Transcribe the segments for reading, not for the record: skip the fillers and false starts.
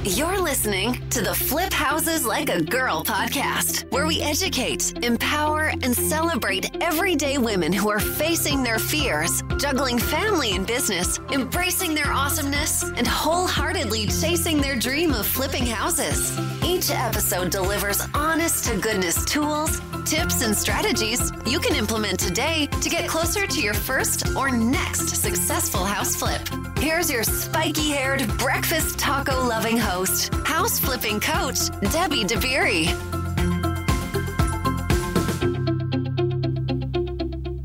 You're listening to the Flip Houses Like a Girl podcast, where we educate, empower, and celebrate everyday women who are facing their fears, juggling family and business, embracing their awesomeness, and wholeheartedly chasing their dream of flipping houses. Each episode delivers honest-to-goodness tools, tips, and strategies you can implement today to get closer to your first or next successful house flip. Here's your spiky-haired, breakfast taco-loving host, house flipping coach, Debbie DeBeery.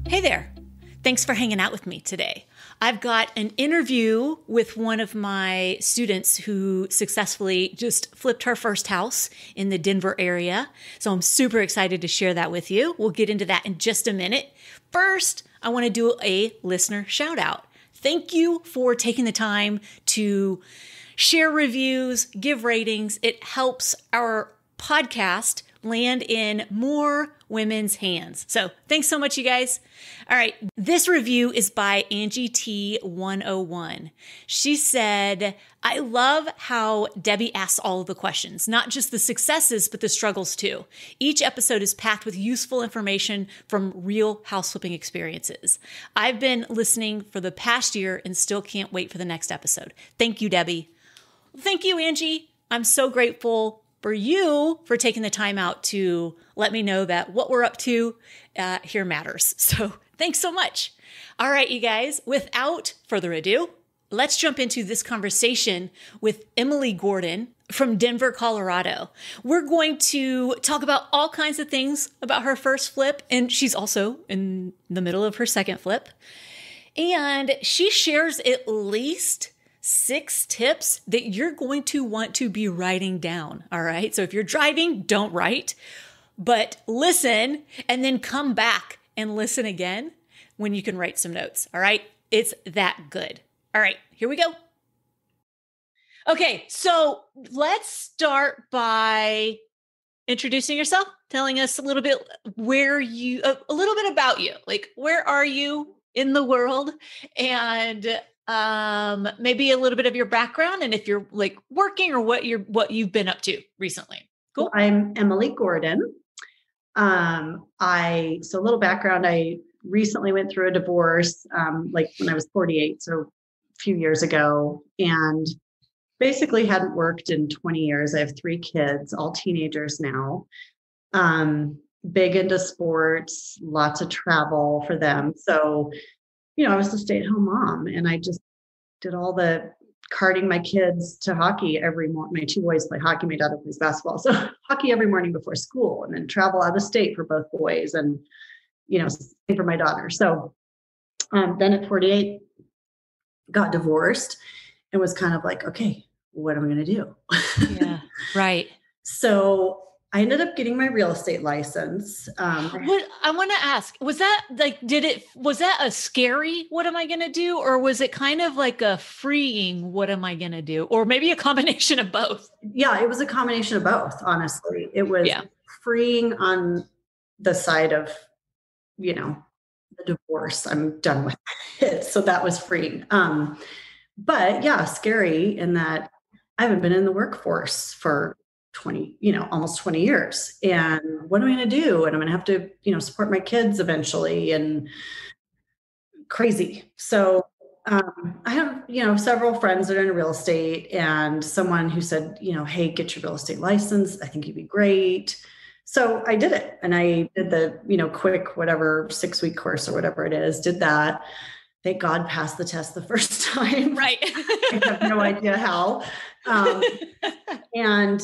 Hey there. Thanks for hanging out with me today. I've got an interview with one of my students who successfully just flipped her first house in the Denver area. So I'm super excited to share that with you. We'll get into that in just a minute. First, I want to do a listener shout out. Thank you for taking the time to share reviews, give ratings. It helps our podcast land in more women's hands. So thanks so much, you guys. All right. This review is by Angie T101. She said, I love how Debbie asks all of the questions, not just the successes, but the struggles too. Each episode is packed with useful information from real house flipping experiences. I've been listening for the past year and still can't wait for the next episode. Thank you, Debbie. Thank you, Angie. I'm so grateful for you for taking the time out to let me know that what we're up to here matters. So thanks so much. All right, you guys, without further ado, let's jump into this conversation with Emily Gordon from Denver, Colorado. We're going to talk about all kinds of things about her first flip, and she's also in the middle of her second flip. And she shares at least 6 tips that you're going to want to be writing down. All right. So if you're driving, don't write, but listen and then come back and listen again when you can write some notes. All right. It's that good. All right. Here we go. Okay. So let's start by introducing yourself, telling us a little bit a little bit about you. Like, where are you in the world? And maybe a little bit of your background and if you're like working or what you've been up to recently. Cool. Well, I'm Emily Gordon. So a little background, I recently went through a divorce, like when I was 48. So a few years ago, and basically hadn't worked in 20 years. I have 3 kids, all teenagers now. Big into sports, lots of travel for them. So I was a stay-at-home mom, and I just did all the carting my kids to hockey every morning. My 2 boys play hockey, my daughter plays basketball. So hockey every morning before school, and then travel out of state for both boys, and, same for my daughter. So then at 48, got divorced and was kind of like, okay, what am I going to do? Yeah, right. So I ended up getting my real estate license. What I want to ask, was that a scary, what am I going to do? Or was it kind of like a freeing, what am I going to do? Or maybe a combination of both? Yeah, it was a combination of both, honestly. It was freeing on the side of, the divorce. I'm done with it. So that was freeing. But yeah, scary in that I haven't been in the workforce for almost 20 years. And what am I going to do? And I'm going to have to, support my kids eventually, and crazy. So I have, several friends that are in real estate, and someone who said, hey, get your real estate license. I think you'd be great. So I did it, and I did the, quick, whatever, 6-week course or whatever it is, did that. Thank God passed the test the first time. Right. I have no idea how. And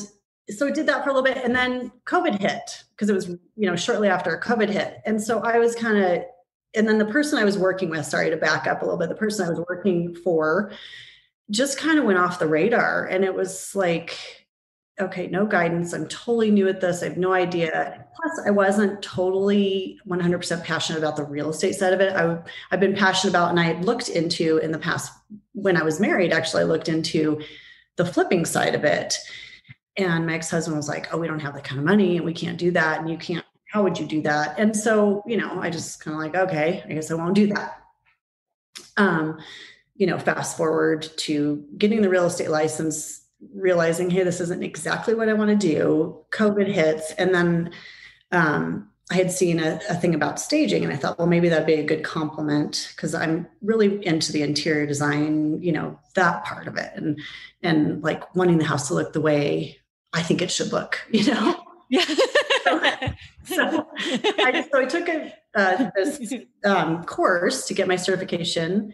so I did that for a little bit, and then COVID hit, because it was, shortly after COVID hit. And so I was and then the person I was working with, sorry to back up a little bit, the person I was working for just kind of went off the radar. And it was like, okay, no guidance. I'm totally new at this. I have no idea. Plus, I wasn't totally 100% passionate about the real estate side of it. I've been passionate about, and I had looked into in the past, when I was married, actually, I looked into the flipping side of it. And my ex-husband was like, oh, we don't have that kind of money, and we can't do that. And you can't, how would you do that? And so, I just kind of like, okay, I guess I won't do that. Fast forward to getting the real estate license realizing, hey, this isn't exactly what I want to do. COVID hits. And then I had seen a thing about staging, and I thought, well, maybe that'd be a good complement, because I'm really into the interior design, that part of it, and like wanting the house to look the way I think it should look, Yeah. So I took this course to get my certification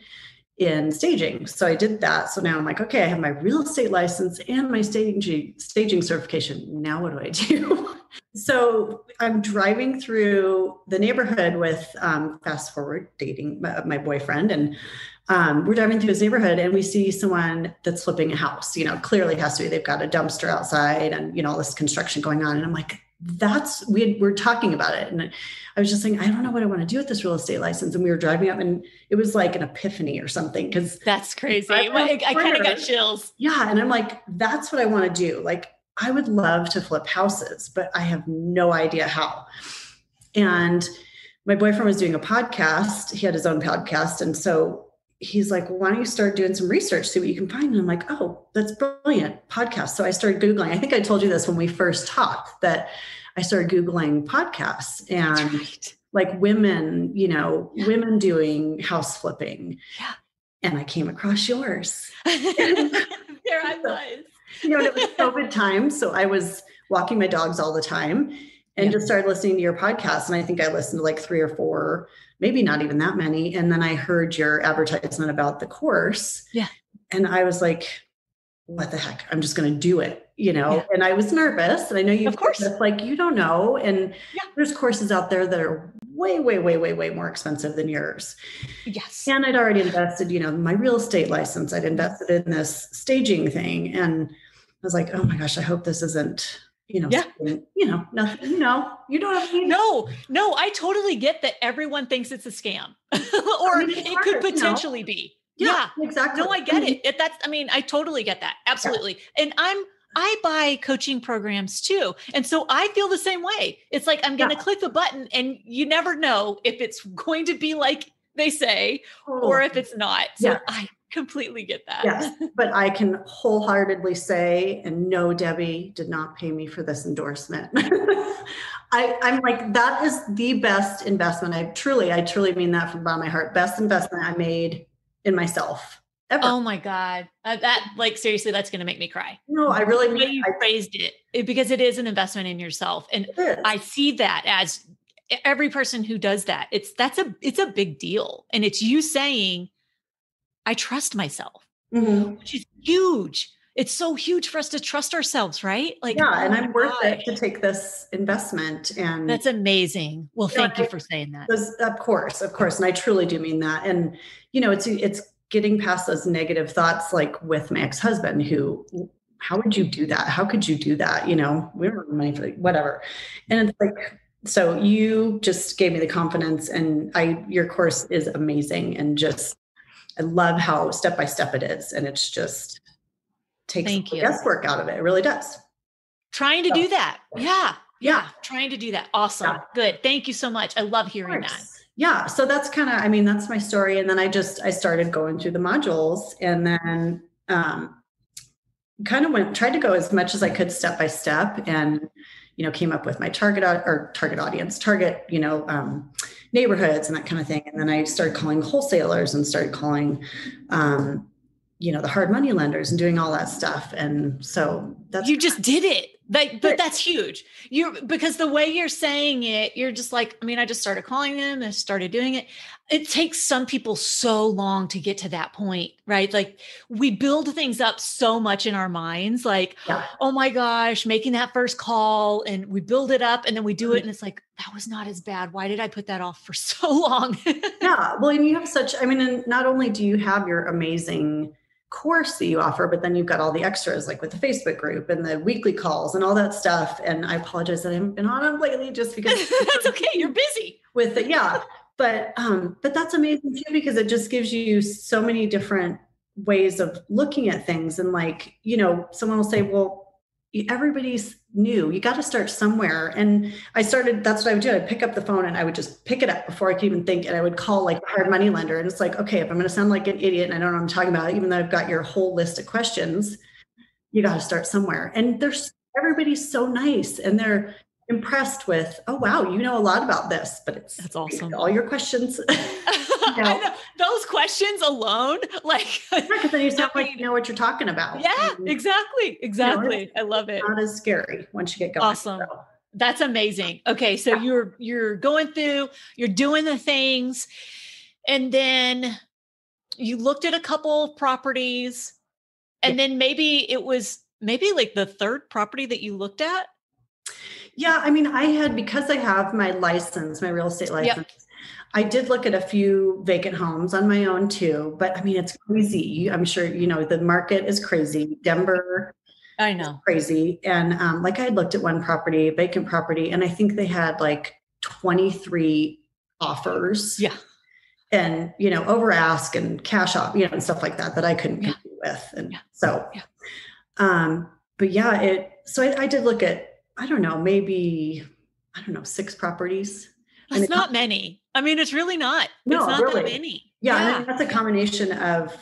in staging. So I did that. So now I'm like, okay, I have my real estate license and my staging certification. Now what do I do? So I'm driving through the neighborhood with, fast forward, dating my boyfriend. And we're driving through his neighborhood and we see someone that's flipping a house, clearly has to be, they've got a dumpster outside and, all this construction going on. And I'm like, we're talking about it. And I was just saying, I don't know what I want to do with this real estate license. And we were driving up and it was like an epiphany or something. Cause that's crazy. I kind of got chills. Yeah. And I'm like, that's what I want to do. Like, I would love to flip houses, but I have no idea how. And my boyfriend was doing a podcast. He had his own podcast. And so he's like, well, why don't you start doing some research, see what you can find? And I'm like, oh, that's brilliant, podcast. So I started Googling. I think I told you this when we first talked, that I started Googling podcasts and like women, women doing house flipping. Yeah. And I came across yours. There I was. It was COVID time. So I was walking my dogs all the time and just started listening to your podcast. And I think I listened to like 3 or 4, maybe not even that many. And then I heard your advertisement about the course. Yeah. And I was like, what the heck? I'm just going to do it, and I was nervous. And I know you, of course, like, you don't know. And there's courses out there that are way, way, way, way, way more expensive than yours. Yes. And I'd already invested, my real estate license. I'd invested in this staging thing. And I was like, oh my gosh, I hope this isn't, nothing, you don't have to. No, I totally get that everyone thinks it's a scam or it could potentially be. Yeah, exactly. No, I get it. I totally get that. Absolutely. Yeah. And I buy coaching programs too. And so I feel the same way. It's like, I'm going to click the button and you never know if it's going to be like they say, or if it's not. So I completely get that. Yes, but I can wholeheartedly say, and no, Debbie did not pay me for this endorsement. I'm like, that is the best investment. I truly mean that from the bottom of my heart. Best investment I made in myself ever. Oh my God. Seriously, that's going to make me cry. No, I really mean, you phrased it because it is an investment in yourself. And I see that as every person who does that, it's a big deal. And it's you saying, I trust myself, which is huge. It's so huge for us to trust ourselves, right? Like, and I'm worth it to take this investment. And that's amazing. Well, thank you for saying that. Of course. And I truly do mean that. And, it's getting past those negative thoughts, like with my ex-husband how would you do that? How could you do that? We don't have money for whatever. And it's like, so you just gave me the confidence, and your course is amazing. And I love how step-by-step it is. And it's just takes the guesswork out of it. It really does. Trying to do that. Yeah. Trying to do that. Awesome. Yeah. Good. Thank you so much. I love hearing that. Yeah. So that's that's my story. And then I started going through the modules, and then tried to go as much as I could step by step, and, came up with my target audience, neighborhoods and that kind of thing. And then I started calling wholesalers and started calling, the hard money lenders and doing all that stuff. And so you just did it. But that's huge. Because the way you're saying it, you're just like, I just started calling them and started doing it. It takes some people so long to get to that point, right? Like, we build things up so much in our minds, like, oh my gosh, making that first call, and we build it up and then we do it. And it's like, that was not as bad. Why did I put that off for so long? Yeah. Well, and you have and not only do you have your amazing course that you offer, but then you've got all the extras, like with the Facebook group and the weekly calls and all that stuff. And I apologize that I haven't been on them lately, just because that's okay. You're busy with it. Yeah. But that's amazing too, because it just gives you so many different ways of looking at things. And like, someone will say, well, everybody's new. You got to start somewhere. And that's what I would do. I'd pick up the phone and I would just pick it up before I could even think. And I would call like a hard money lender. And it's like, okay, if I'm going to sound like an idiot and I don't know what I'm talking about, even though I've got your whole list of questions, you got to start somewhere. And everybody's so nice and they're impressed with, oh, wow, you know a lot about this, but it's That's awesome. all your questions. I know. Those questions alone, like, because then you sound like you know what you're talking about. Yeah, exactly. I love it. Not as scary once you get going. Awesome. So. That's amazing. Okay. So you're going through, you're doing the things, and then you looked at a couple of properties, and then maybe it was like the third property that you looked at. Yeah. I mean, because I have my license, my real estate license, I did look at a few vacant homes on my own too, but I mean, it's crazy. I'm sure, the market is crazy. Denver, I know, crazy. And like I had looked at one property, vacant property, and I think they had like 23 offers. Yeah. And, over ask and cash off, and stuff like that I couldn't compete with. And so, but so I did look at, I don't know, maybe, 6 properties. That's not many. I mean, it's really not. It's not really that many. Yeah. And that's a combination of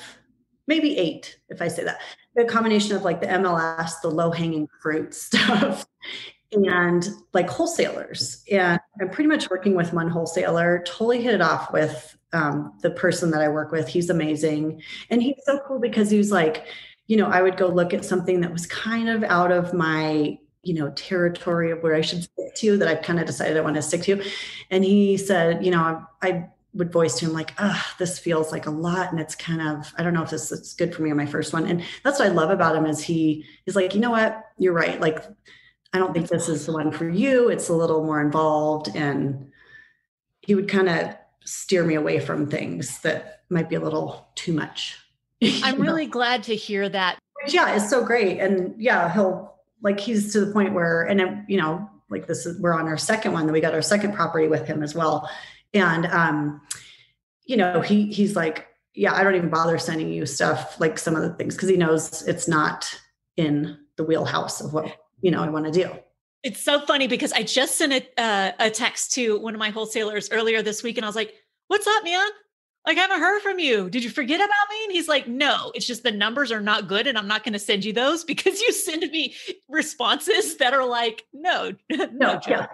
maybe 8, if I say that. A combination of like the MLS, the low hanging fruit stuff, and like wholesalers. And I'm pretty much working with one wholesaler, totally hit it off with the person that I work with. He's amazing. And he's so cool because he was like, I would go look at something that was kind of out of my territory of where I should stick to, that I've kind of decided I want to stick to. And he said, I would voice to him like, this feels like a lot. And it's kind of, I don't know if this is good for me on my first one. And that's what I love about him is he's like, you know what, you're right. Like, I don't think this is the one for you. It's a little more involved. And he would kind of steer me away from things that might be a little too much. I'm really glad to hear that. Yeah, it's so great. And he's to the point where, and like we're on our second one, that we got our second property with him as well. And, he's like, yeah, I don't even bother sending you stuff, like some of the things, because he knows it's not in the wheelhouse of what, I want to do. It's so funny because I just sent a text to one of my wholesalers earlier this week. And I was like, what's up, man? Like, I haven't heard from you. Did you forget about me? And he's like, no, it's just the numbers are not good. And I'm not going to send you those because you send me responses that are like, no. Yeah.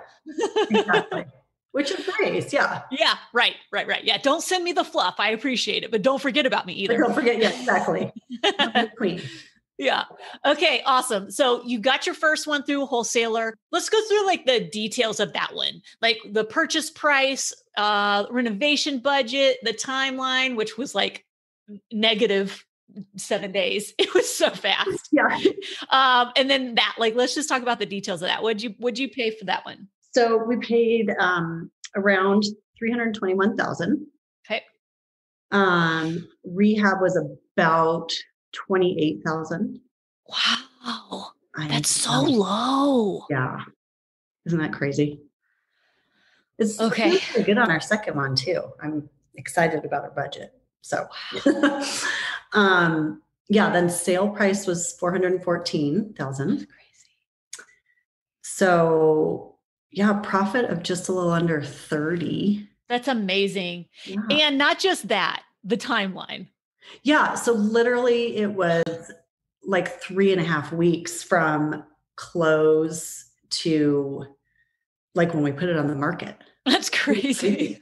Exactly. Which is nice. Yeah. Yeah. Right. Yeah. Don't send me the fluff. I appreciate it, but don't forget about me either. But don't forget. Yeah, exactly. Queen. Yeah. Okay. Awesome. So you got your first one through a wholesaler. Let's go through like the details of that one, like the purchase price, renovation budget, the timeline, which was like -7 days. It was so fast. Yeah. And then that, like, let's just talk about the details of that. What'd you pay for that one? So we paid around $321,000. Okay. Rehab was about $28,000. Wow. That's so low. Yeah. Isn't that crazy? It's okay. Really good on our second one too. I'm excited about our budget. So, then sale price was $414,000. That's crazy. So profit of just a little under 30. That's amazing. Yeah. And not just that, the timeline. Yeah. So literally it was like 3.5 weeks from close to like when we put it on the market. That's crazy.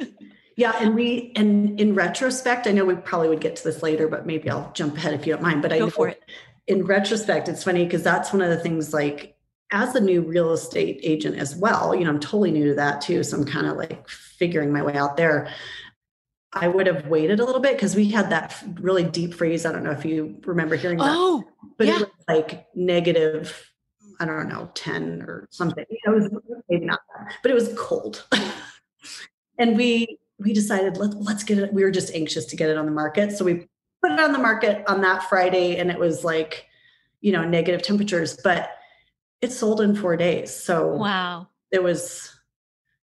Yeah. And in retrospect, I know we probably would get to this later, but maybe I'll jump ahead if you don't mind, but Go for it. In retrospect, it's funny because that's one of the things, like, as a new real estate agent as well, I'm totally new to that too. So I'm kind of like figuring my way out there. I would have waited a little bit because we had that really deep freeze. I don't know if you remember hearing that. But it was like negative, I don't know, 10 or something. It was maybe not that, but it was cold. And we decided, let's get it. We were just anxious to get it on the market. So we put it on the market on that Friday, and it was like, negative temperatures, but it sold in 4 days. So wow. It was,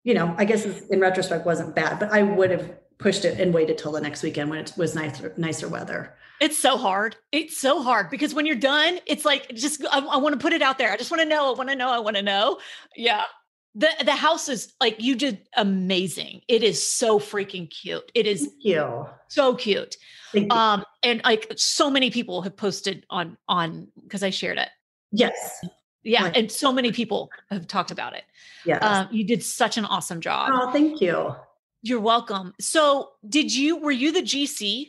I guess in retrospect wasn't bad, but I would have pushed it and waited till the next weekend when it was nicer weather. It's so hard. It's so hard because when you're done, it's like, I want to put it out there. I just want to know. I want to know. Yeah. The house is like, you did amazing. It is so freaking cute. It is so cute. And like so many people have posted on, cause I shared it Yes. Yeah. Like, And so many people have talked about it. yes. You did such an awesome job. Oh, thank you. You're welcome. So were you the GC?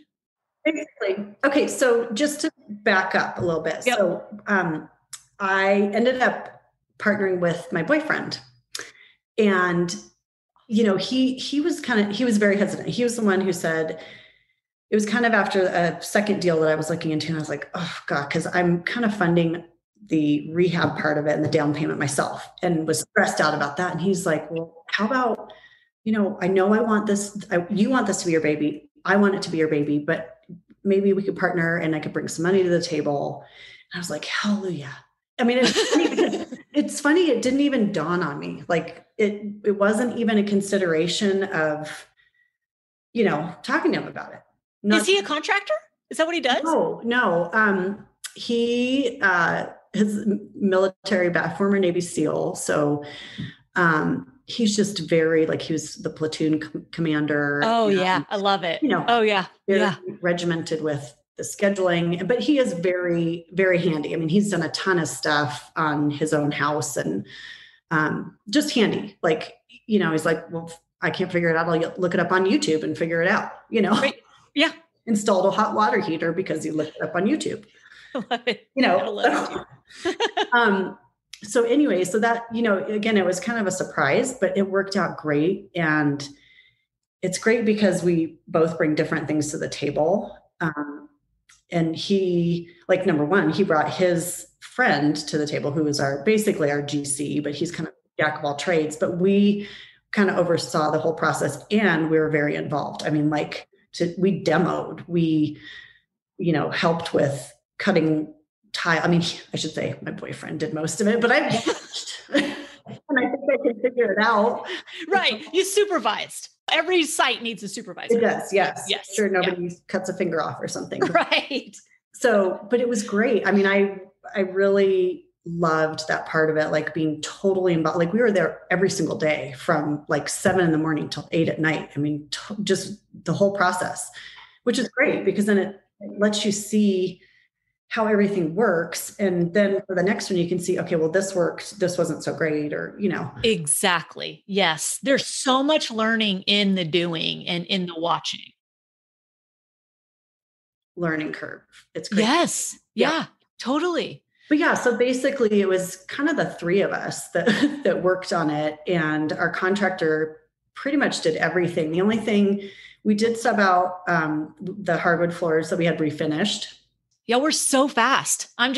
Basically. Okay. So just to back up a little bit. Yep. So I ended up partnering with my boyfriend, and he was very hesitant. He was the one who said, it was kind of after a second deal that I was looking into, and I was like, oh God, because I'm kind of funding the rehab part of it and the down payment myself, and was stressed out about that. And he's like, well, how about, I know I want this, you want this to be your baby. I want it to be your baby, but maybe we could partner and I could bring some money to the table. And I was like, hallelujah. I mean, it's funny because it's funny. It didn't even dawn on me. Like it wasn't even a consideration of, talking to him about it. Is he a contractor? Is that what he does? No. He his military former Navy SEAL. So he's just very, like, he was the platoon commander. Oh yeah. I love it. Oh yeah. Very regimented with the scheduling, but he is very, very handy. I mean, he's done a ton of stuff on his own house, and just handy. Like, he's like, well, I can't figure it out. I'll look it up on YouTube and figure it out, Right. Yeah. Installed a hot water heater because he looked it up on YouTube. I love it. So anyway, so that, again, it was kind of a surprise, but it worked out great. And it's great because we both bring different things to the table. And he, like, number one, he brought his friend to the table, who was basically our GC, but he's kind of jack of all trades, but we kind of oversaw the whole process, and we were very involved. I mean, we demoed, we, helped with cutting tile. I mean, I should say my boyfriend did most of it, but I watched and I think I can figure it out. Right. You supervised. Every site needs a supervisor. It does. Yes. Yes. Sure. Nobody cuts a finger off or something. Right. So, but it was great. I mean, I really loved that part of it, like being totally involved. Like, we were there every single day from like 7 a.m. till 8 p.m. I mean, just the whole process, which is great because then it lets you see how everything works. And then for the next one, you can see, okay, well, this worked. This wasn't so great, or, Exactly. Yes. There's so much learning in the doing and in the watching. Learning curve. It's great. Yes. Yeah, totally. But yeah, so basically it was kind of the three of us that worked on it, and our contractor pretty much did everything. The only thing we did sub out the hardwood floors that we had refinished. Yeah, we're so fast. I'm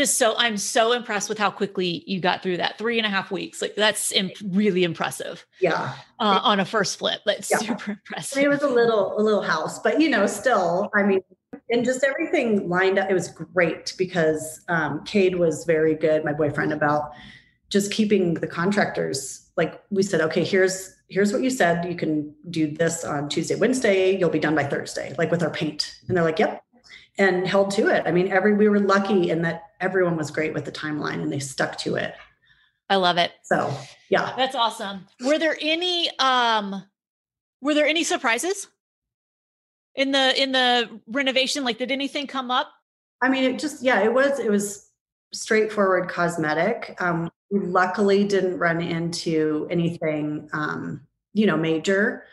so impressed with how quickly you got through that 3.5 weeks. Like, that's really impressive. Yeah. On a first flip. That's super impressive. It was a little house, but still, I mean, and just everything lined up. It was great because Cade was very good, my boyfriend, about just keeping the contractors. Like, we said, okay, here's what you said. You can do this on Tuesday, Wednesday. You'll be done by Thursday, like with our paint. And they're like, yep. And held to it. I mean, we were lucky in that everyone was great with the timeline and they stuck to it. I love it. So yeah. That's awesome. Were there any surprises in the renovation? Like, did anything come up? I mean, it was straightforward cosmetic. We luckily didn't run into anything, major.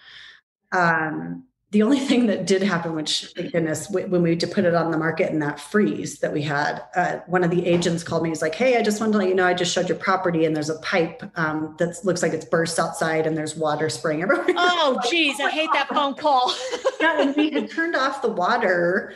The only thing that did happen, which, thank goodness, when we put it on the market in that freeze that we had, one of the agents called me. He's like, hey, I just wanted to let you know, I just showed your property and there's a pipe that looks like it's burst outside and there's water spraying everywhere. Oh, geez. I hate that phone call. Yeah, and we had turned off the water,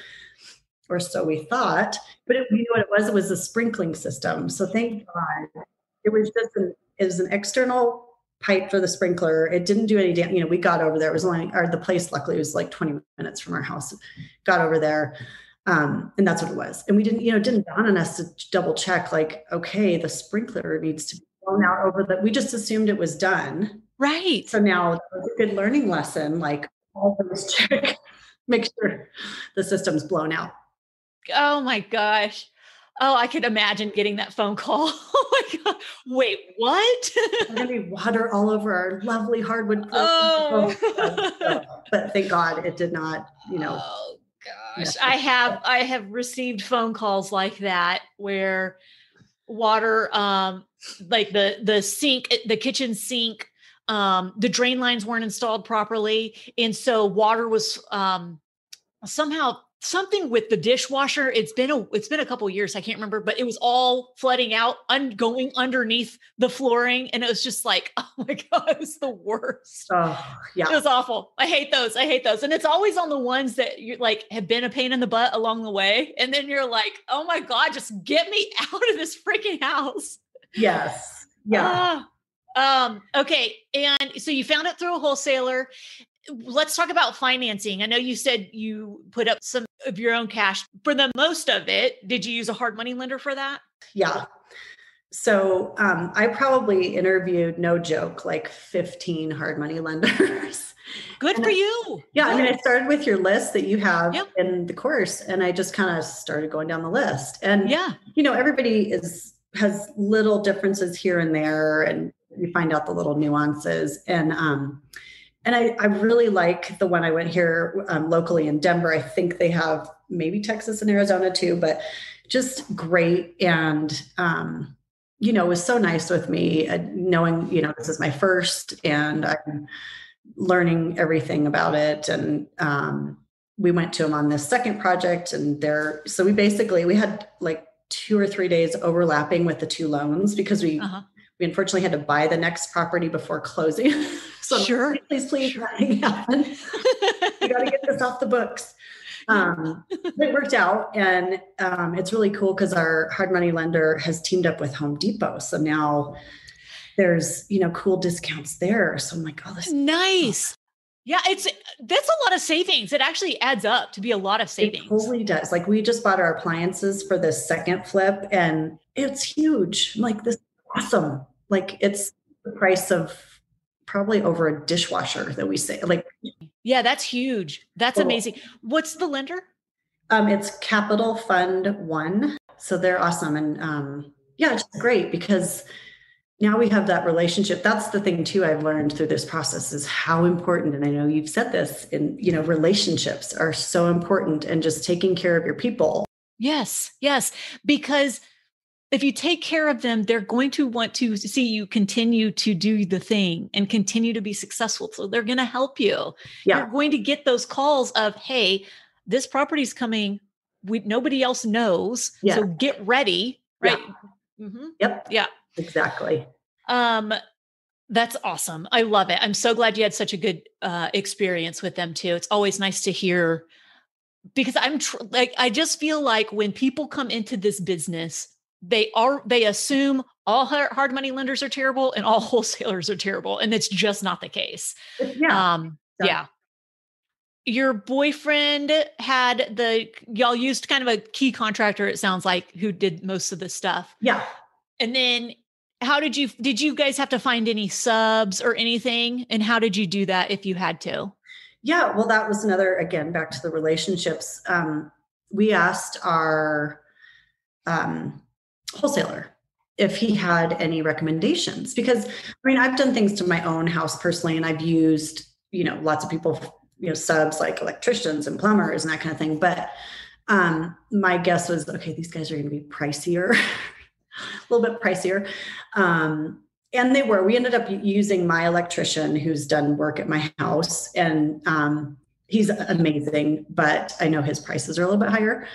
or so we thought, but you know what it was? It was a sprinkling system. So thank God. It was an external pipe for the sprinkler. It didn't do any damage. We got over there. It was the place, luckily, was like 20 minutes from our house. Got over there. And that's what it was. And we didn't, it didn't dawn on us to double check, like, okay, the sprinkler needs to be blown out over we just assumed it was done. Right. So now that was a good learning lesson. Like, always check, make sure the system's blown out. Oh my gosh. Oh, I could imagine getting that phone call. Oh my God. Wait, what? There's going to be water all over our lovely hardwood. Oh. But thank God it did not, Oh gosh. I have received phone calls like that where water, like the sink, the kitchen sink, the drain lines weren't installed properly. And so water was, somehow something with the dishwasher. It's been a couple of years. I can't remember, but it was all flooding out, going underneath the flooring. And it was just like, oh my God, it was the worst. Oh, yeah. It was awful. I hate those. And it's always on the ones that you like have been a pain in the butt along the way. And then you're like, oh my God, just get me out of this freaking house. Yes. Yeah. Okay. And so you found it through a wholesaler. Let's talk about financing. I know you said you put up some of your own cash. For the most of it, did you use a hard money lender for that? Yeah. So I probably interviewed, no joke, like 15 hard money lenders. Good for you. Yeah. Good. I mean, I started with your list that you have Yep. in the course, and I just kind of started going down the list. And, Yeah. Everybody has little differences here and there, and you find out the little nuances. And I really like the one I went here locally in Denver. I think they have maybe Texas and Arizona too, but just great. And, it was so nice with me knowing, this is my first and I'm learning everything about it. And we went to them on this second project, and so we had like 2 or 3 days overlapping with the two loans because we unfortunately had to buy the next property before closing. So sure. Please, sure. Hang on. We got to get this off the books. But it worked out. And it's really cool because our hard money lender has teamed up with Home Depot. So now there's, cool discounts there. So I'm like, oh, this is nice. Yeah, that's a lot of savings. It actually adds up to be a lot of savings. It totally does. Like we just bought our appliances for this second flip, and it's huge. I'm like, this is awesome. Like it's the price of probably over a dishwasher that we say. Like, yeah, that's huge. That's amazing. What's the lender? It's Capital Fund One. So they're awesome. And it's great because now we have that relationship. That's the thing too, I've learned through this process is how important, and I know you've said this, relationships are so important, and just taking care of your people. Yes. Because if you take care of them, they're going to want to see you continue to do the thing and continue to be successful. So they're going to help you. Yeah. You're going to get those calls of, hey, this property's coming. Nobody else knows. Yeah. So get ready. Right. Yeah. Mm-hmm. Yep. Yeah. Exactly. That's awesome. I love it. I'm so glad you had such a good experience with them too. It's always nice to hear, because I just feel like when people come into this business, they assume all hard money lenders are terrible and all wholesalers are terrible. And it's just not the case. Yeah. Yeah. Your boyfriend y'all used kind of a key contractor, it sounds like, who did most of the stuff. Yeah. And then did you guys have to find any subs or anything? And how did you do that if you had to? Yeah. Well, that was another, again, back to the relationships. We asked our, wholesaler if he had any recommendations, because I've done things to my own house personally, and I've used, lots of people, subs like electricians and plumbers and that kind of thing. But my guess was, okay, these guys are going to be pricier, a little bit pricier. And we ended up using my electrician who's done work at my house, and he's amazing, but I know his prices are a little bit higher.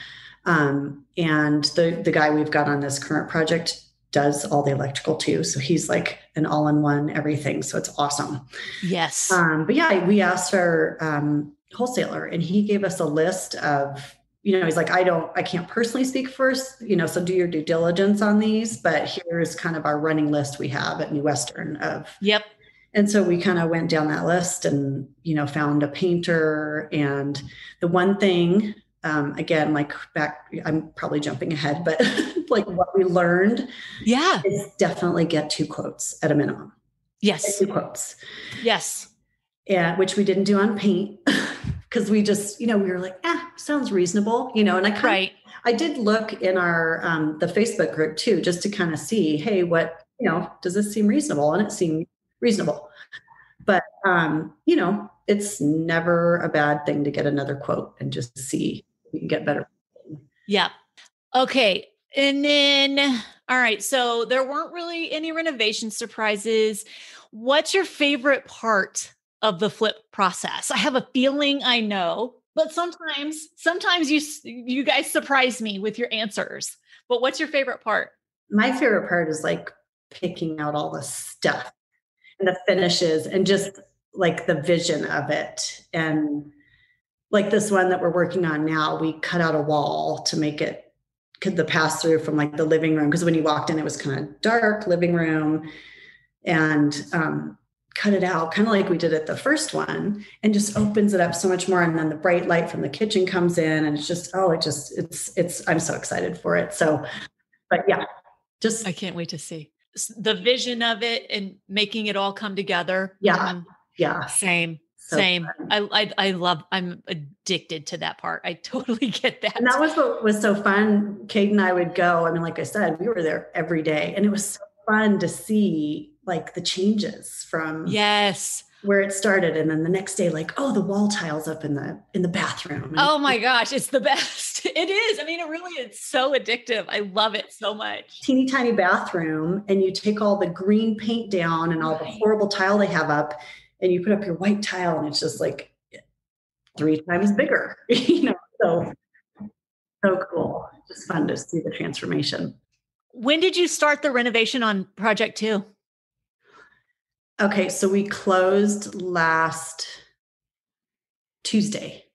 And the guy we've got on this current project does all the electrical too. So he's like an all-in-one everything. So it's awesome. Yes. But yeah, we asked our wholesaler, and he gave us a list of, he's like, I can't personally speak first, so do your due diligence on these, but here's kind of our running list we have at New Western of. Yep. And so we kind of went down that list and, found a painter. And the one thing, again, like I'm probably jumping ahead, but like what we learned is definitely get 2 quotes at a minimum. Yes. Get 2 quotes. Yes. Yeah. Which we didn't do on paint because we just, we were like, sounds reasonable, and I did look in our, the Facebook group too, just to kind of see, hey, what, does this seem reasonable? And it seemed reasonable, but, it's never a bad thing to get another quote and just see if you can get better. Yeah. Okay. And then, all right. So there weren't really any renovation surprises. What's your favorite part of the flip process? I have a feeling I know, but sometimes you guys surprise me with your answers. But what's your favorite part? My favorite part is like picking out all the stuff and the finishes and just like the vision of it. And like this one that we're working on now, we cut out a wall to make it could the pass through from like the living room. Cause when you walked in, it was kind of dark living room, and cut it out kind of like we did at the first one, and just opens it up so much more. And then the bright light from the kitchen comes in, and it's just, it's, I'm so excited for it. So, but yeah, just, I can't wait to see the vision of it and making it all come together. yeah. Yeah. Same. So Same. fun. I'm addicted to that part. I totally get that. And that was what was so fun. Kate and I would go. I mean, like I said, we were there every day, and it was so fun to see like the changes from yes, where it started. And then the next day, like, oh, the wall tiles up in the bathroom. And oh my gosh, it's the best. It is. I mean, it really is so addictive. I love it so much. teeny tiny bathroom, and you take all the green paint down and all the horrible tile they have up, and you put up your white tile, and it's just like 3 times bigger, so cool. Just fun to see the transformation. When did you start the renovation on project 2? Okay. So we closed last Tuesday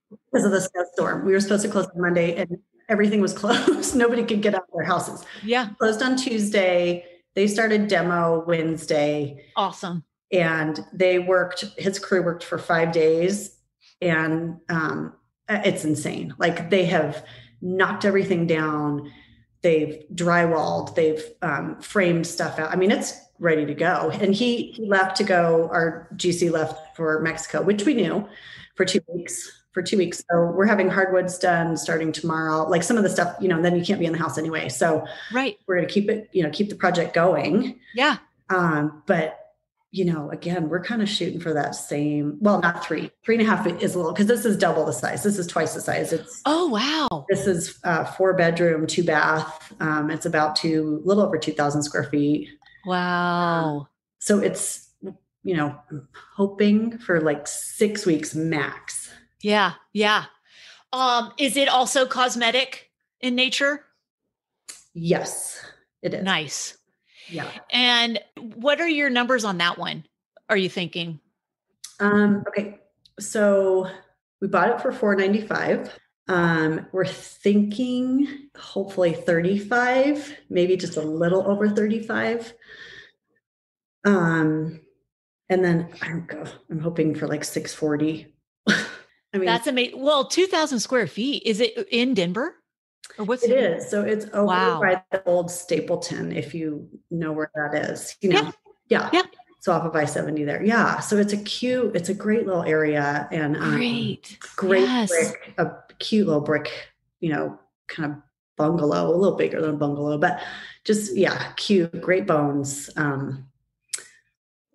because of the snowstorm. We were supposed to close on Monday, and everything was closed. Nobody could get out of their houses. Yeah. Closed on Tuesday. They started demo Wednesday. Awesome. And his crew worked for 5 days, and it's insane. Like, they have knocked everything down. They've drywalled, they've framed stuff out. I mean, it's ready to go. And he left to go, our GC left for Mexico, which we knew, for 2 weeks. So we're having hardwoods done starting tomorrow. Like some of the stuff, then you can't be in the house anyway. So right. We're going to keep it, keep the project going. Yeah. But again, we're kind of shooting for that same, well, not 3.5 is a little, because this is double the size. This is twice the size. Oh, wow. This is 4 bedroom, 2 bath. It's about little over 2,000 square feet. Wow. So it's, I'm hoping for like 6 weeks max. Yeah. Yeah. Is it also cosmetic in nature? Yes, it is. Nice. Yeah. And what are your numbers on that one? Are you thinking? Okay. So we bought it for $495. We're thinking hopefully 35, maybe just a little over 35. And then I'm hoping for like 640. I mean, that's amazing. Well, 2,000 square feet. Is it in Denver? Or what's it is. So it's over wow. by the old Stapleton, if you know where that is. Yeah. Yeah. So off of I-70 there. Yeah. So it's a great little area, and great yes. brick, a cute little brick, kind of bungalow, a little bigger than a bungalow, but just, cute, great bones.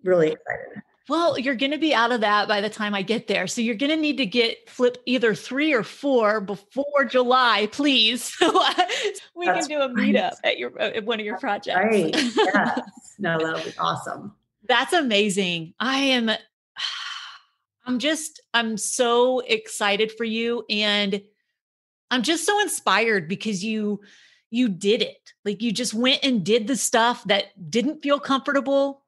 Really excited. Well, you're going to be out of that by the time I get there. So you're going to need to get flip either 3 or 4 before July, please. So we can do a meetup at one of your projects. Right. Yes. No, that'll be awesome. That's amazing. I'm so excited for you. And I'm just so inspired because you did it. Like, you just went and did the stuff that didn't feel comfortable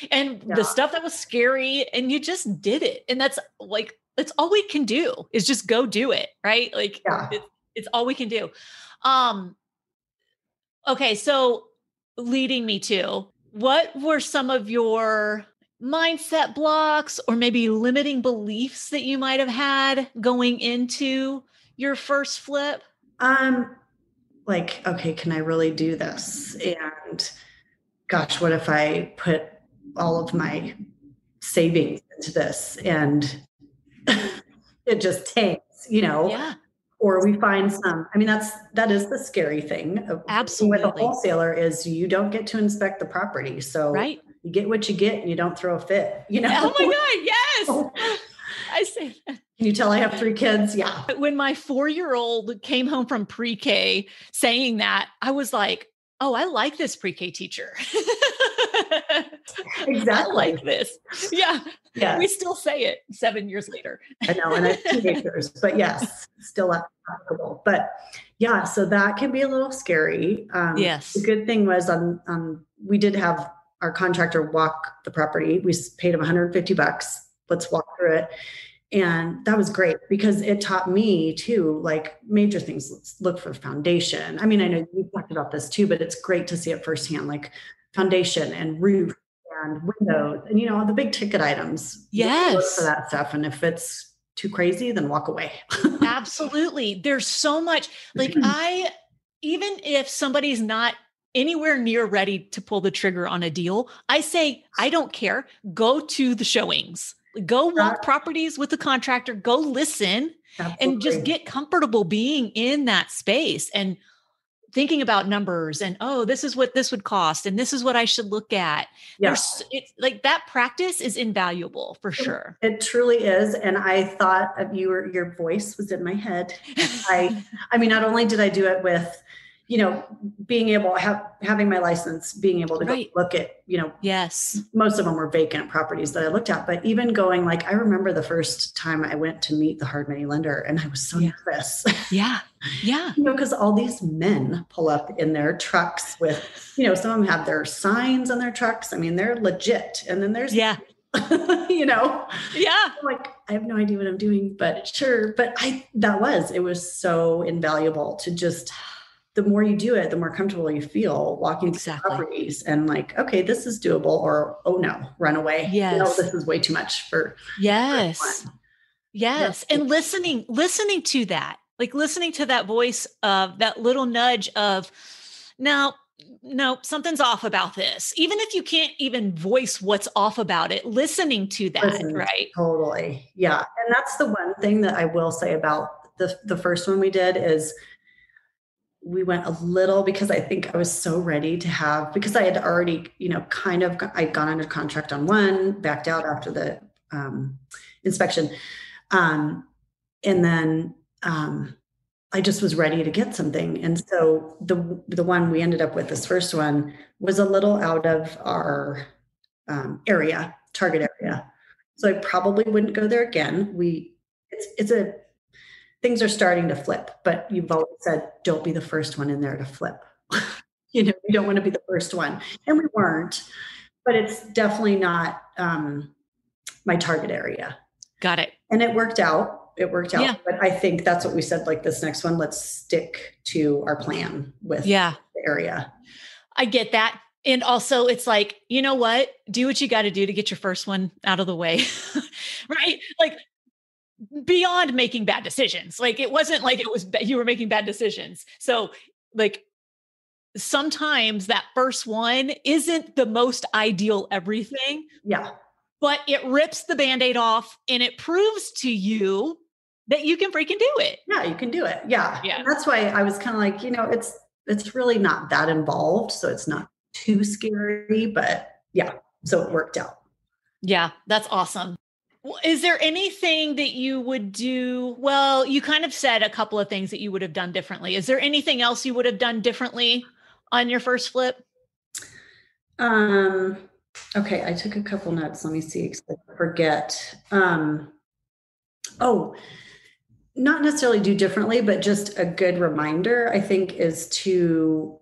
and the stuff that was scary, and you just did it. And that's all we can do is just go do it. Right. Like it's all we can do. Okay. So leading me to, what were some of your mindset blocks or maybe limiting beliefs that you might have had going into your first flip? Okay, can I really do this? And gosh, what if I put all of my savings into this and it just tanks, Yeah. Or we find that is the scary thing absolutely with a wholesaler is you don't get to inspect the property. So right. You get what you get, and you don't throw a fit, Oh my God. Yes. I say that. Can you tell I have 3 kids? Yeah. When my 4-year-old came home from pre-K saying that, I was like, oh, I like this pre-K teacher. I Exactly. like this. Yeah. Yes. We still say it 7 years later. I know, and I have teenagers, but yes, still applicable. But yeah, so that can be a little scary. Yes. The good thing was we did have our contractor walk the property. We paid him $150. Let's walk through it. And that was great because it taught me too, like major things. Let's look for foundation. I mean, I know you've talked about this too, but it's great to see it firsthand, like foundation and roof and windows and, the big ticket items. Yes. Look for that stuff. And if it's too crazy, then walk away. Absolutely. There's so much, like even if somebody's not anywhere near ready to pull the trigger on a deal, I say, I don't care. Go to the showings. Go walk properties with the contractor, go listen. Absolutely. And just get comfortable being in that space and thinking about numbers and, oh, this is what this would cost. And this is what I should look at. Yeah. It's like that practice is invaluable for sure. It truly is. And I thought of your voice was in my head. I mean, not only did I do it with, being able having my license, being able to go look at, yes, most of them were vacant properties that I looked at, but even going, like, I remember the first time I went to meet the hard money lender and I was so nervous. Yeah. Yeah. Because all these men pull up in their trucks with, some of them have their signs on their trucks. I mean, they're legit. And then there's, yeah. I'm like, I have no idea what I'm doing, but sure. But it was so invaluable to just, the more you do it, the more comfortable you feel walking through properties and like, okay, this is doable, or, oh no, run away. Yes. No, this is way too much for. Yes. Yes. And listening to that, like listening to that voice of that little nudge of, no, something's off about this. Even if you can't even voice what's off about it, listening to that, right? Totally. Yeah. And that's the one thing that I will say about the first one we did is, we went a little because I think I was so ready to have, because I had already, I'd gone under contract on one, backed out after the inspection. And then I just was ready to get something. And so the one we ended up with, this first one, was a little out of our target area. So I probably wouldn't go there again. Things are starting to flip, but you've always said, don't be the first one in there to flip. You don't want to be the first one. And we weren't, but it's definitely not my target area. Got it. And it worked out. Yeah. But I think that's what we said, like this next one, let's stick to our plan with the area. I get that. And also it's like, you know what? Do what you got to do to get your first one out of the way. Right? Like, beyond making bad decisions. Like, it wasn't like you were making bad decisions. So like sometimes that first one isn't the most ideal everything. Yeah. But it rips the Band-Aid off and it proves to you that you can freaking do it. Yeah, you can do it. Yeah. Yeah. And that's why I was kind of like, it's really not that involved. So it's not too scary, but yeah. So it worked out. Yeah. That's awesome. Is there anything that you would do? Well, you kind of said a couple of things that you would have done differently. Is there anything else you would have done differently on your first flip? Okay. I took a couple notes. Let me see. I forget. Not necessarily do differently, but just a good reminder, I think, is to,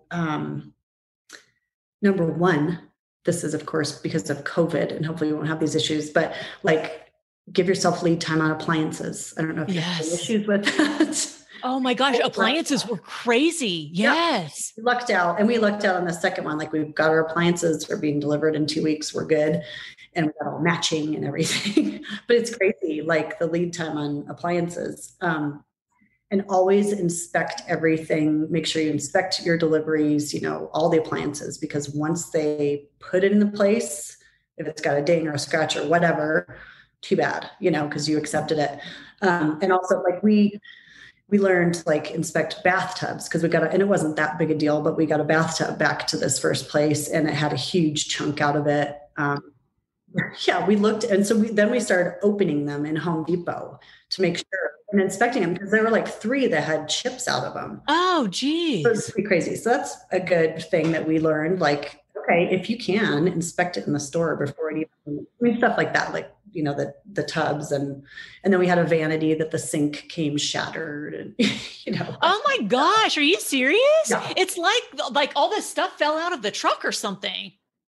number one, this is of course because of COVID and hopefully you won't have these issues, but like, give yourself lead time on appliances. I don't know if you have issues with that. Oh my gosh. Appliances were crazy. Yes. Yeah. We lucked out on the second one. Like, we've got our appliances are being delivered in 2 weeks. We're good. And we got all matching and everything, but it's crazy. Like the lead time on appliances, and always inspect everything. Make sure you inspect your deliveries, all the appliances, because once they put it into place, if it's got a ding or a scratch or whatever, too bad, because you accepted it. And also like we learned, like, inspect bathtubs, because and it wasn't that big a deal, but we got a bathtub back to this first place and it had a huge chunk out of it. We looked. And so then we started opening them in Home Depot to make sure and inspecting them because there were like 3 that had chips out of them. Oh, So it's geez. pretty crazy. So that's a good thing that we learned. Like, okay, if you can inspect it in the store before it even, I mean, stuff like that, like, the tubs and then we had a vanity that the sink came shattered and, Oh my gosh. Are you serious? Yeah. It's like all this stuff fell out of the truck or something.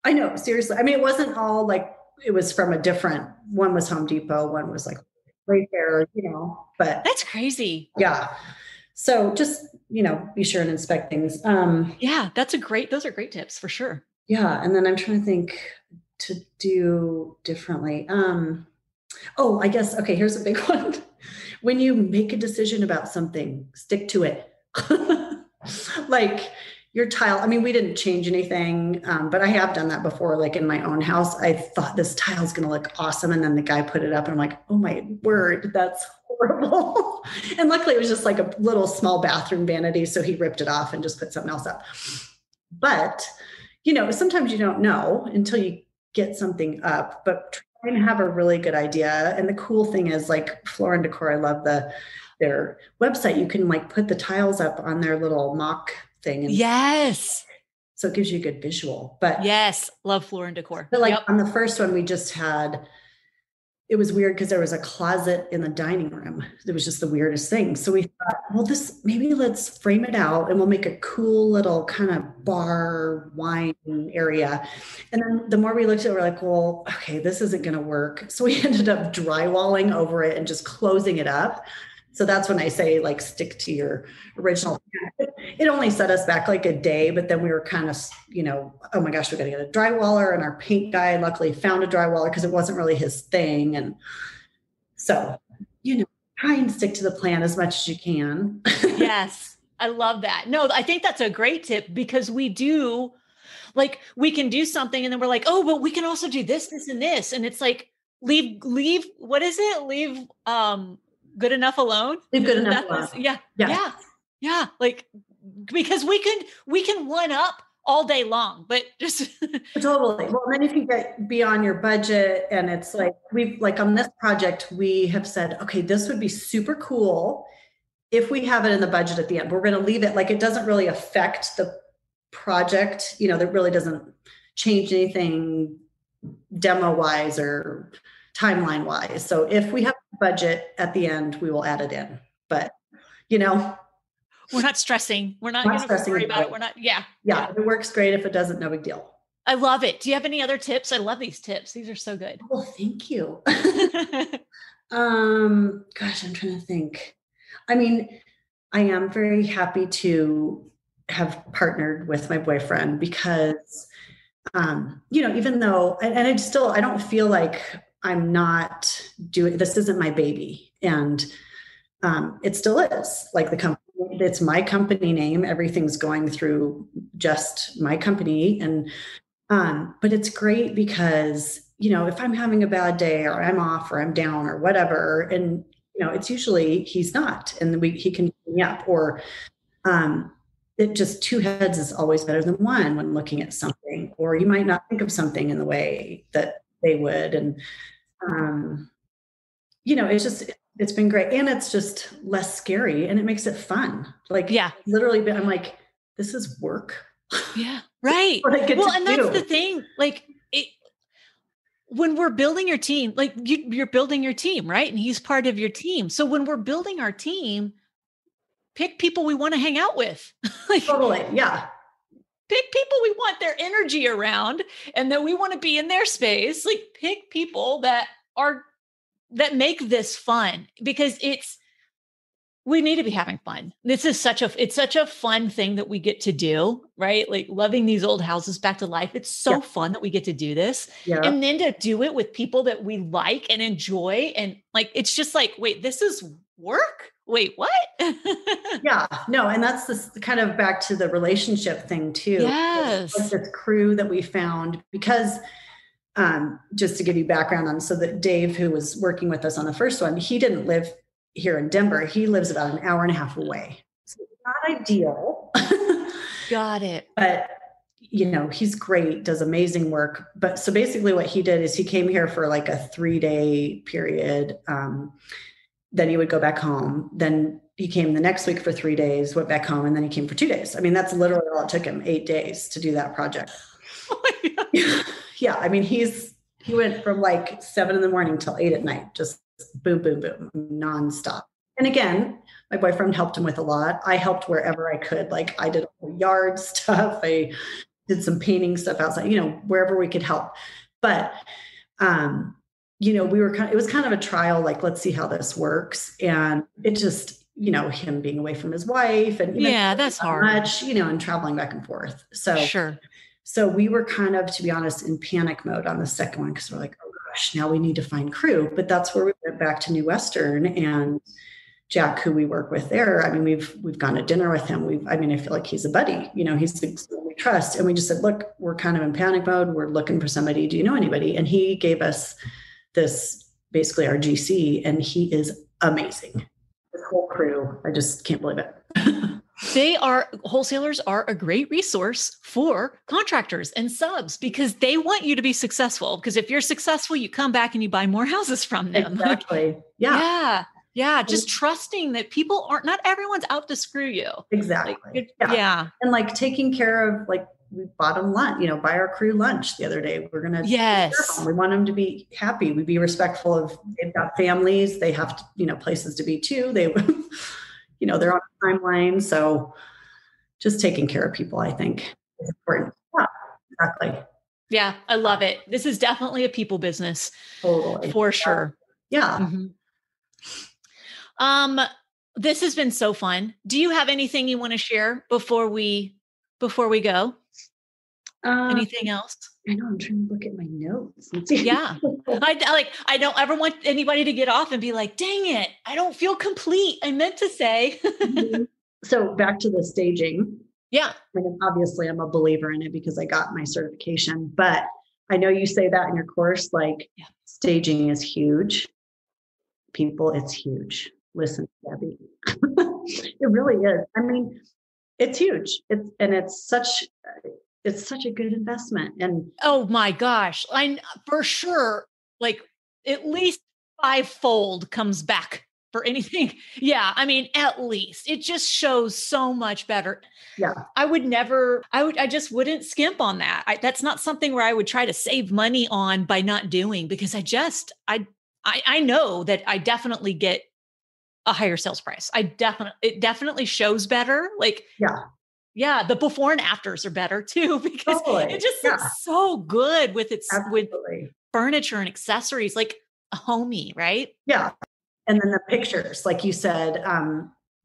I know, seriously. I mean, it wasn't all like, it was from one was Home Depot, one was like right there, but That's crazy. yeah. So just, be sure and inspect things. Yeah, those are great tips for sure. Yeah. And then I'm trying to think to do differently. Oh, I guess, okay, here's a big one. When you make a decision about something, stick to it. Like your tile, I mean, we didn't change anything, but I have done that before, like in my own house. I thought this tile is going to look awesome. And then the guy put it up and I'm like, oh my word, that's horrible. And luckily it was just like a little small bathroom vanity. So he ripped it off and just put something else up. But, sometimes you don't know until you get something up, but try and have a really good idea. And the cool thing is like Floor and Decor, I love their website. You can like put the tiles up on their little mock thing. And Yes. so it gives you a good visual, but Yes. Love Floor and Decor. but like Yep. on the first one, it was weird because there was a closet in the dining room. It was just the weirdest thing. So we thought, well, maybe let's frame it out and we'll make a cool little kind of bar wine area. And then the more we looked at it, we're like, well, okay, this isn't going to work. So we ended up drywalling over it and just closing it up. So that's when I say like stick to your original. It only set us back like a day, but then we were kind of, oh my gosh, we got to get a drywaller, and our paint guy luckily found a drywaller because it wasn't really his thing. And so, try and stick to the plan as much as you can. Yes. I love that. No, I think that's a great tip because we can do something and then we're like, oh, but we can also do this, this, and this. And it's like, leave, what is it? Leave, good enough alone. Leave good enough alone. Yeah. Yeah. Yeah. Like, because we can one up all day long, but just totally. Well, then you can get beyond your budget. And it's like, on this project, we have said, okay, this would be super cool if we have it in the budget at the end. We're going to leave it like, it doesn't really affect the project, that really doesn't change anything demo wise or timeline wise. So if we have a budget at the end, we will add it in, but we're not stressing. We're not going to worry about it. We're not. Yeah. Yeah. If it works, great. If it doesn't, no big deal. I love it. Do you have any other tips? I love these tips. These are so good. Well, thank you. Gosh, I'm trying to think. I mean, I am very happy to have partnered with my boyfriend because, even though, and I don't feel like I'm not doing, this isn't my baby. And it still is like the company. It's my company name. Everything's going through just my company. And, but it's great because, if I'm having a bad day or I'm off or I'm down or whatever, and, it's usually he's not, and he can pick me up, or, it just 2 heads is always better than one when looking at something, or you might not think of something in the way that they would. And, it's been great. And it's just less scary and it makes it fun. Like, yeah, literally, I'm like, this is work. Yeah. Right. Well, and that's the thing. Like when we're building your team, like you're building your team, right? And he's part of your team. So when we're building our team, pick people we want to hang out with. Totally. Yeah. Pick people we want their energy around and that we want to be in their space. Like pick people that make this fun, because we need to be having fun. This is it's such a fun thing that we get to do, right? Like loving these old houses back to life. It's so fun that we get to do this. Yeah. And then to do it with people that we like and enjoy. And like, it's just like, wait, this is work? Wait, what? Yeah, no. And that's this kind of back to the relationship thing too. Yes. Like this crew that we found, because just to give you background on, so that Dave, who was working with us on the first one, he didn't live here in Denver. He lives about an hour and a half away. So it's not ideal. Got it. But, he's great, does amazing work. But so basically what he did is he came here for like a 3-day period. then he would go back home. Then he came the next week for 3 days, went back home, and then he came for 2 days. I mean, that's literally all it took him, 8 days to do that project. Oh my God. Yeah. I mean, he went from like 7 a.m. till 8 p.m, just boom, boom, boom, nonstop. And again, my boyfriend helped him with a lot. I helped wherever I could. Like I did yard stuff. I did some painting stuff outside, wherever we could help. But, it was kind of a trial, like, let's see how this works. And it just, him being away from his wife and that's hard. Much, and traveling back and forth. So sure. So we were kind of, to be honest, in panic mode on the second one, because we're like, oh gosh, now we need to find crew. But that's where we went back to New Western, and Jack, who we work with there, I mean, we've gone to dinner with him. I feel like he's a buddy, he's someone we trust. And we just said, look, we're kind of in panic mode. We're looking for somebody. Do you know anybody? And he gave us this, basically our GC, and he is amazing. This whole crew, I just can't believe it. Wholesalers are a great resource for contractors and subs because they want you to be successful. Because if you're successful, you come back and you buy more houses from them. Exactly. Yeah. Yeah. Just trusting that people not everyone's out to screw you. Exactly. Yeah. And like taking care of, like, we bought them lunch, buy our crew lunch the other day. We're going to, yes, we want them to be happy. We be respectful of, they've got families, they have to, places to be too. They, they're on a timeline. So just taking care of people, I think, is important. Yeah, exactly. Yeah. I love it. This is definitely a people business. Totally. For sure. Yeah. Mm-hmm. This has been so fun. Do you have anything you want to share before we go? Anything else? I know, I'm trying to look at my notes. Yeah. I don't ever want anybody to get off and be like, dang it, I don't feel complete. I meant to say. So back to the staging. Yeah. I mean, obviously I'm a believer in it because I got my certification, but I know you say that in your course, like staging is huge. People, it's huge. Listen, Debbie, it really is. I mean, it's huge. It's such a good investment. And oh my gosh, for sure, like at least 5-fold comes back for anything. Yeah. I mean, at least it just shows so much better. Yeah. I just wouldn't skimp on that. That's not something where I would try to save money on by not doing, because I know that I definitely get a higher sales price. It definitely shows better. Like, yeah, the before and afters are better too, because it just looks so good with with furniture and accessories, like a homey, right? Yeah. And then the pictures, like you said,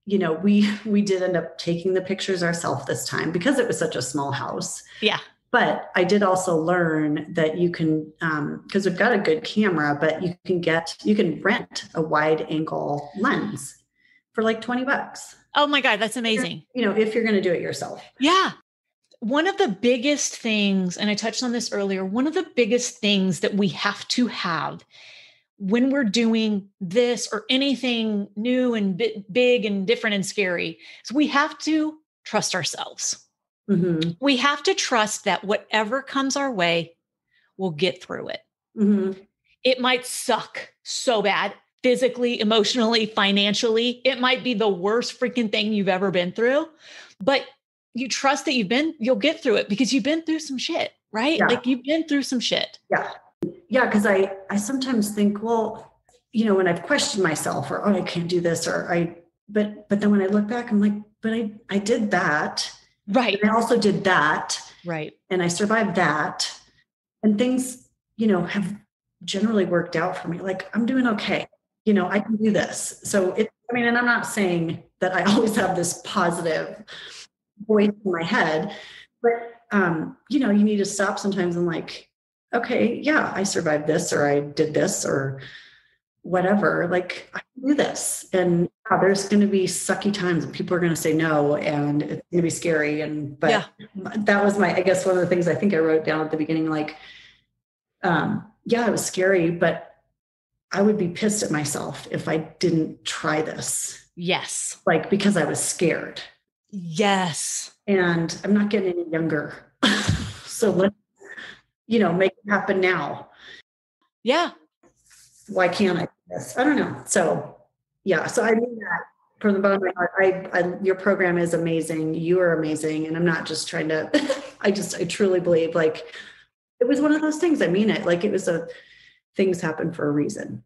we did end up taking the pictures ourselves this time because it was such a small house. Yeah. But I did also learn that you can, because we've got a good camera, but you can rent a wide angle lens for like $20. Oh my God, that's amazing. If you're going to do it yourself. Yeah. One of the biggest things, and I touched on this earlier, one of the biggest things that we have to have when we're doing this or anything new and big and different and scary is we have to trust ourselves. Mm-hmm. We have to trust that whatever comes our way, we'll get through it. Mm-hmm. It might suck so bad, physically, emotionally, financially. It might be the worst freaking thing you've ever been through, but you trust that you'll get through it because you've been through some shit, right? Yeah. Like you've been through some shit. Yeah. Yeah. Because I sometimes think, well, when I've questioned myself or, I can't do this but then when I look back, I'm like, but I did that. Right. And I also did that. Right. And I survived that. And things, have generally worked out for me. Like I'm doing okay. I can do this. So and I'm not saying that I always have this positive voice in my head, but, you need to stop sometimes and like, okay, yeah, I survived this, or I did this, or whatever, like I can do this. And there's going to be sucky times and people are going to say no, and it's going to be scary. But that was I guess one of the things I think I wrote down at the beginning, like, it was scary, but I would be pissed at myself if I didn't try this. Yes. Like, because I was scared. Yes. And I'm not getting any younger. So let's, make it happen now. Yeah. Why can't I do this? I don't know. So, Yeah. So I mean that from the bottom of my heart. Your program is amazing. You are amazing. And I'm not just trying to, I truly believe like it was one of those things. I mean it. Like it was things happen for a reason.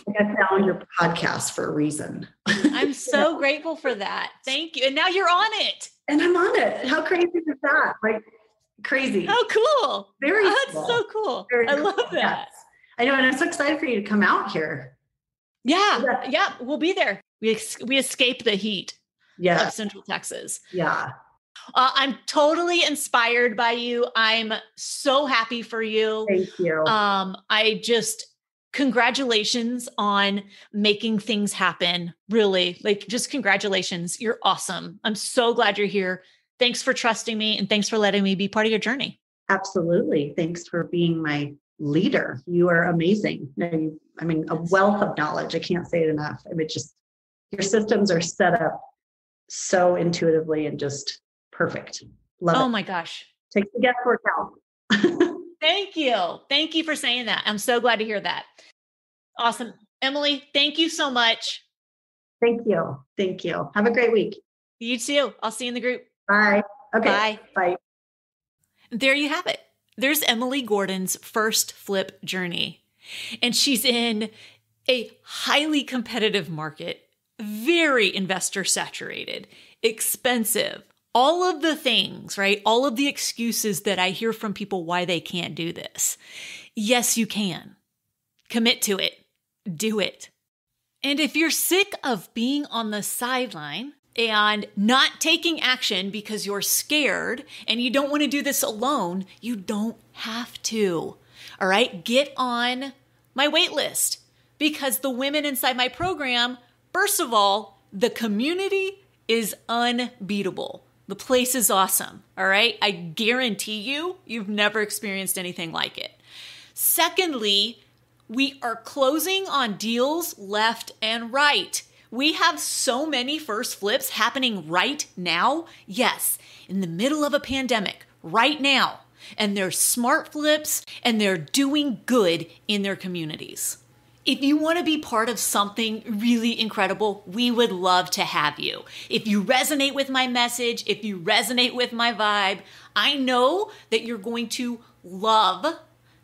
Like I found your podcast for a reason. I'm so grateful for that. Thank you. And now you're on it. And I'm on it. How crazy is that? Like crazy. How cool. Very That's cool. So cool. Very I cool. love that. Yes. I know. And I'm so excited for you to come out here. Yeah. Yeah. We'll be there. We escape the heat of Central Texas. Yeah. I'm totally inspired by you. I'm so happy for you. Thank you. Congratulations on making things happen. Really, like just congratulations. You're awesome. I'm so glad you're here. Thanks for trusting me and thanks for letting me be part of your journey. Absolutely. Thanks for being my leader. You are amazing. I mean, a wealth of knowledge. I can't say it enough. I mean, just your systems are set up so intuitively and just perfect. Love it. Oh my gosh. Takes the guesswork out. Thank you. Thank you for saying that. I'm so glad to hear that. Awesome. Emily, thank you so much. Thank you. Thank you. Have a great week. You too. I'll see you in the group. Bye. Okay. Bye. Bye. There you have it. There's Emily Gordon's first flip journey. And she's in a highly competitive market, very investor saturated, expensive, all of the things, right? All of the excuses that I hear from people why they can't do this. Yes, you can. Commit to it. Do it. And if you're sick of being on the sideline and not taking action because you're scared and you don't want to do this alone, you don't have to. All right? Get on my wait list because the women inside my program, first of all, the community is unbeatable. The place is awesome. All right? I guarantee you've never experienced anything like it. Secondly, we are closing on deals left and right. We have so many first flips happening right now. Yes, in the middle of a pandemic, right now. And they're smart flips and they're doing good in their communities. If you want to be part of something really incredible, we would love to have you. If you resonate with my message, if you resonate with my vibe, I know that you're going to love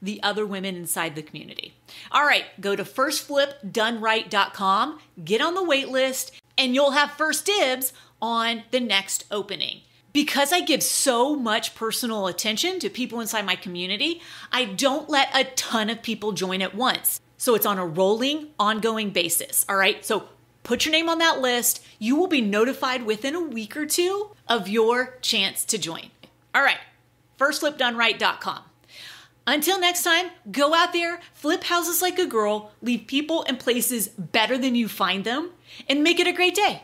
the other women inside the community. All right, go to firstflipdoneright.com, get on the wait list, and you'll have first dibs on the next opening. Because I give so much personal attention to people inside my community, I don't let a ton of people join at once. So it's on a rolling, ongoing basis. All right, so put your name on that list. You will be notified within a week or two of your chance to join. All right, firstflipdoneright.com. Until next time, go out there, flip houses like a girl, leave people and places better than you find them, and make it a great day.